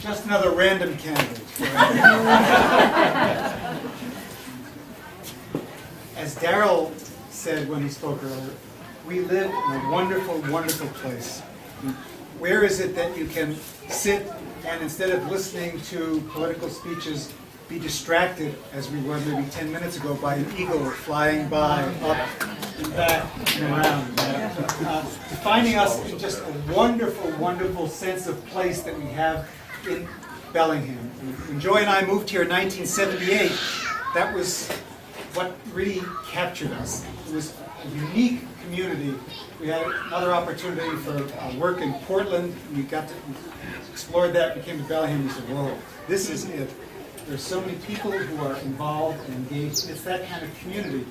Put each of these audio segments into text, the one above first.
Just another random candidate. As Darrell said when he spoke earlier, we live in a wonderful, wonderful place. Where is it that you can sit and instead of listening to political speeches, be distracted, as we were maybe 10 minutes ago, by an eagle flying by, up and back and around, defining us in just a wonderful, wonderful sense of place that we have in Bellingham. When Joy and I moved here in 1978, that was what really captured us. It was a unique community. We had another opportunity for work in Portland. We got to explore that. We came to Bellingham and we said, whoa, this is it. There's so many people who are involved and engaged. It's that kind of community.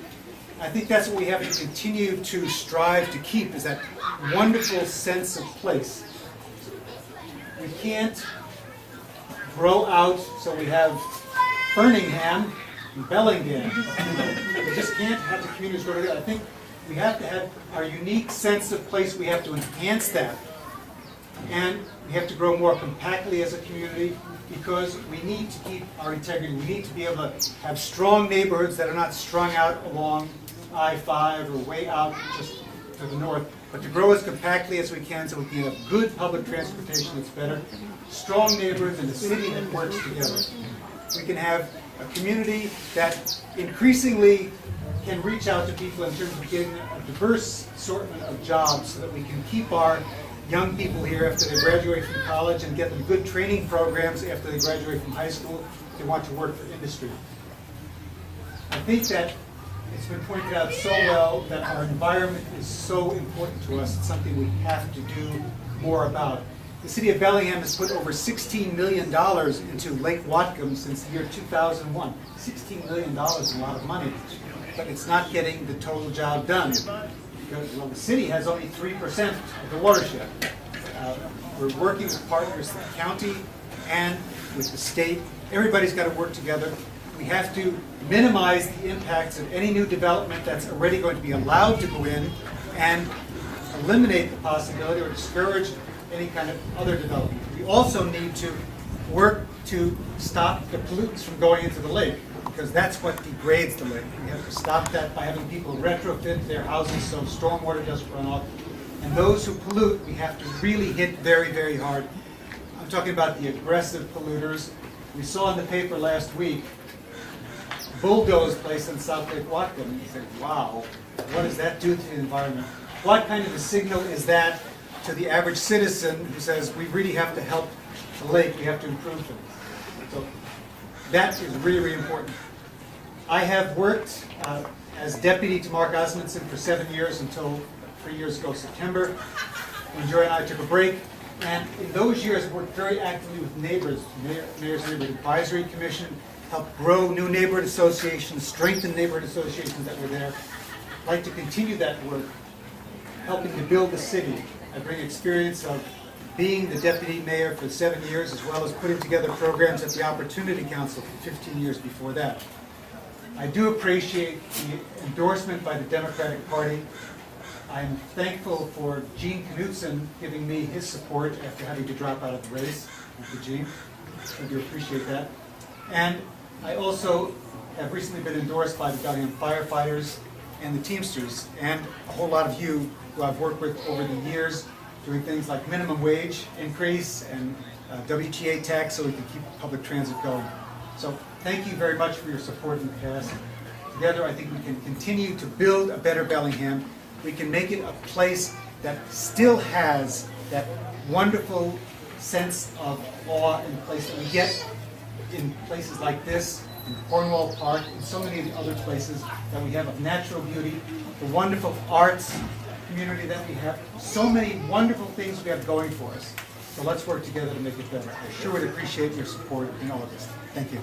I think that's what we have to continue to strive to keep, is that wonderful sense of place. We can't grow out so we have Birmingham and Bellingham. We just can't have the communities grow together. I think we have to have our unique sense of place. We have to enhance that. And we have to grow more compactly as a community because we need to keep our integrity. We need to be able to have strong neighborhoods that are not strung out along I-5 or way out just to the north, but to grow as compactly as we can so we can have good public transportation that's better, strong neighborhoods, and a city that works together. We can have a community that increasingly can reach out to people in terms of getting a diverse assortment of jobs so that we can keep our young people here after they graduate from college and get them good training programs after they graduate from high school if they want to work for industry. I think that it's been pointed out so well that our environment is so important to us. It's something we have to do more about. The city of Bellingham has put over $16 million into Lake Whatcom since the year 2001. $16 million is a lot of money, but it's not getting the total job done. Because, well, the city has only 3% of the watershed. We're working with partners in the county and with the state. Everybody's got to work together. We have to minimize the impacts of any new development that's already going to be allowed to go in and eliminate the possibility or discourage any kind of other development. We also need to work to stop the pollutants from going into the lake, because that's what degrades the lake. We have to stop that by having people retrofit their houses so stormwater doesn't run off. And those who pollute, we have to really hit very, very hard. I'm talking about the aggressive polluters. We saw in the paper last week bulldoze place in South Lake Whatcom, and you think, wow, what does that do to the environment? What kind of a signal is that to the average citizen who says we really have to help the lake, we have to improve things? So that is really, really important. I have worked as deputy to Mark Osmondson for 7 years until 3 years ago, September, when Joy and I took a break. And in those years, I worked very actively with neighbors, Mayor's Neighborhood Advisory Commission, helped grow new neighborhood associations, strengthen neighborhood associations that were there. I'd like to continue that work, helping to build the city. I bring experience of being the deputy mayor for 7 years, as well as putting together programs at the Opportunity Council for 15 years before that. I do appreciate the endorsement by the Democratic Party. I'm thankful for Gene Knutson giving me his support after having to drop out of the race. Thank you, Gene. I do appreciate that. And I also have recently been endorsed by the Bellingham firefighters and the Teamsters, and a whole lot of you who I've worked with over the years, doing things like minimum wage increase and WTA tax so we can keep public transit going. So thank you very much for your support in the past. Together, I think we can continue to build a better Bellingham. We can make it a place that still has that wonderful sense of awe and place that we get in places like this, in Cornwall Park, and so many of the other places that we have of natural beauty, the wonderful arts community that we have, so many wonderful things we have going for us. So let's work together to make it better. I sure would appreciate your support in all of this. Thank you.